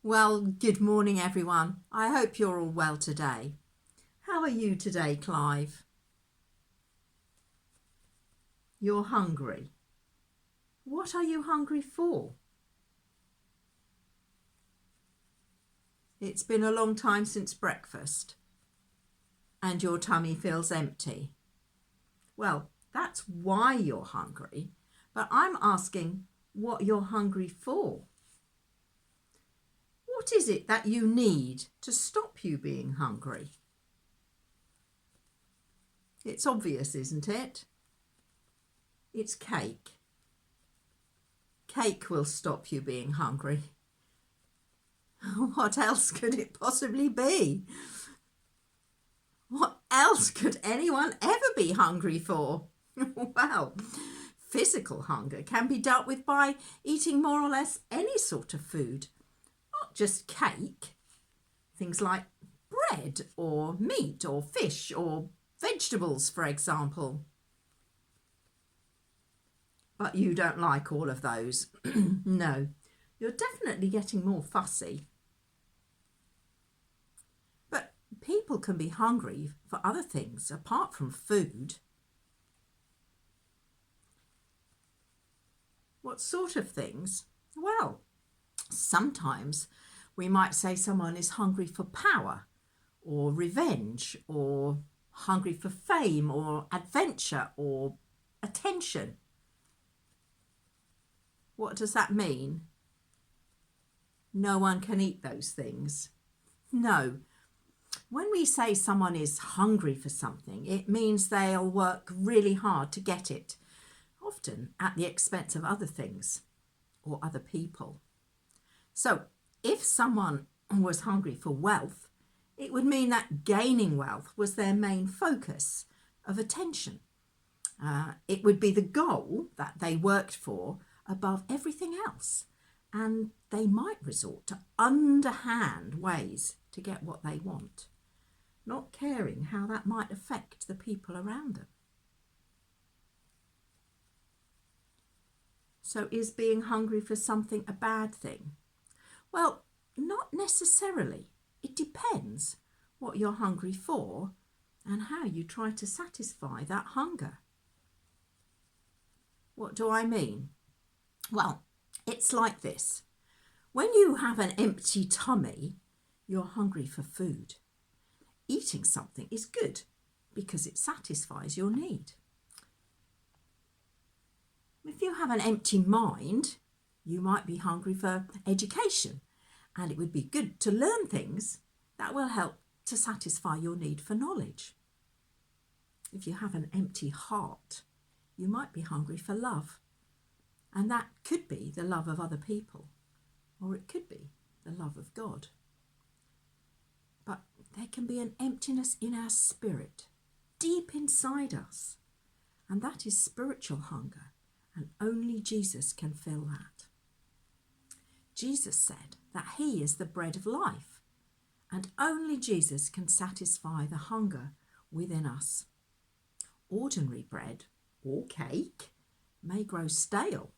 Well, good morning, everyone. I hope you're all well today. How are you today, Clive? You're hungry. What are you hungry for? It's been a long time since breakfast and your tummy feels empty. Well, that's why you're hungry, but I'm asking what you're hungry for. What is it that you need to stop you being hungry? It's obvious, isn't it? It's cake. Cake will stop you being hungry. What else could it possibly be? What else could anyone ever be hungry for? Well, physical hunger can be dealt with by eating more or less any sort of food, not just cake. Things like bread or meat or fish or vegetables, for example. But you don't like all of those. No, you're definitely getting more fussy. But people can be hungry for other things apart from food. What sort of things? Well, sometimes we might say someone is hungry for power or revenge or hungry for fame or adventure or attention. What does that mean? No one can eat those things. No. When we say someone is hungry for something, it means they'll work really hard to get it, often at the expense of other things or other people. So if someone was hungry for wealth, it would mean that gaining wealth was their main focus of attention. It would be the goal that they worked for above everything else, and they might resort to underhand ways to get what they want, not caring how that might affect the people around them. So is being hungry for something a bad thing? Well, not necessarily. It depends what you're hungry for and how you try to satisfy that hunger. What do I mean? Well, it's like this. When you have an empty tummy, you're hungry for food. Eating something is good because it satisfies your need. If you have an empty mind, you might be hungry for education, and it would be good to learn things that will help to satisfy your need for knowledge. If you have an empty heart, you might be hungry for love, and that could be the love of other people, or it could be the love of God. But there can be an emptiness in our spirit, deep inside us, and that is spiritual hunger, and only Jesus can fill that. Jesus said that he is the bread of life, and only Jesus can satisfy the hunger within us. Ordinary bread or cake may grow stale,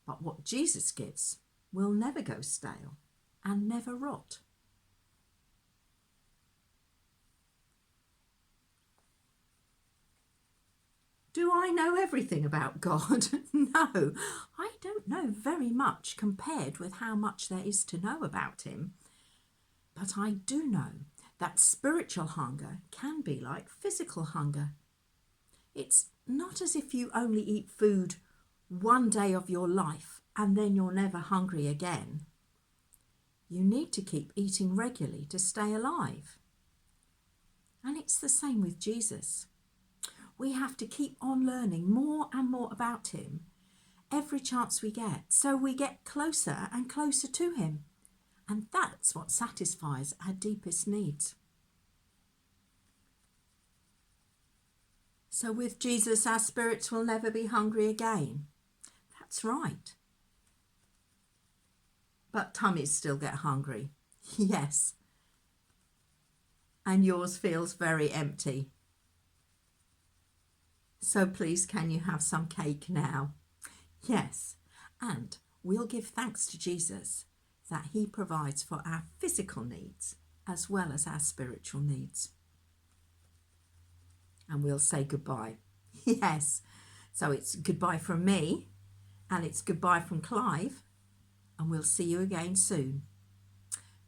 but what Jesus gives will never go stale and never rot. Do I know everything about God? No, I don't know very much compared with how much there is to know about him. But I do know that spiritual hunger can be like physical hunger. It's not as if you only eat food one day of your life and then you're never hungry again. You need to keep eating regularly to stay alive. And it's the same with Jesus. We have to keep on learning more and more about him every chance we get, so we get closer and closer to him. And that's what satisfies our deepest needs. So with Jesus, our spirits will never be hungry again. That's right. But tummies still get hungry. Yes. And yours feels very empty. So please, can you have some cake now? Yes. And we'll give thanks to Jesus. that He provides for our physical needs as well as our spiritual needs. And we'll say goodbye. Yes. So it's goodbye from me, and it's goodbye from Clive, and we'll see you again soon.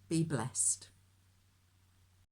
Be blessed.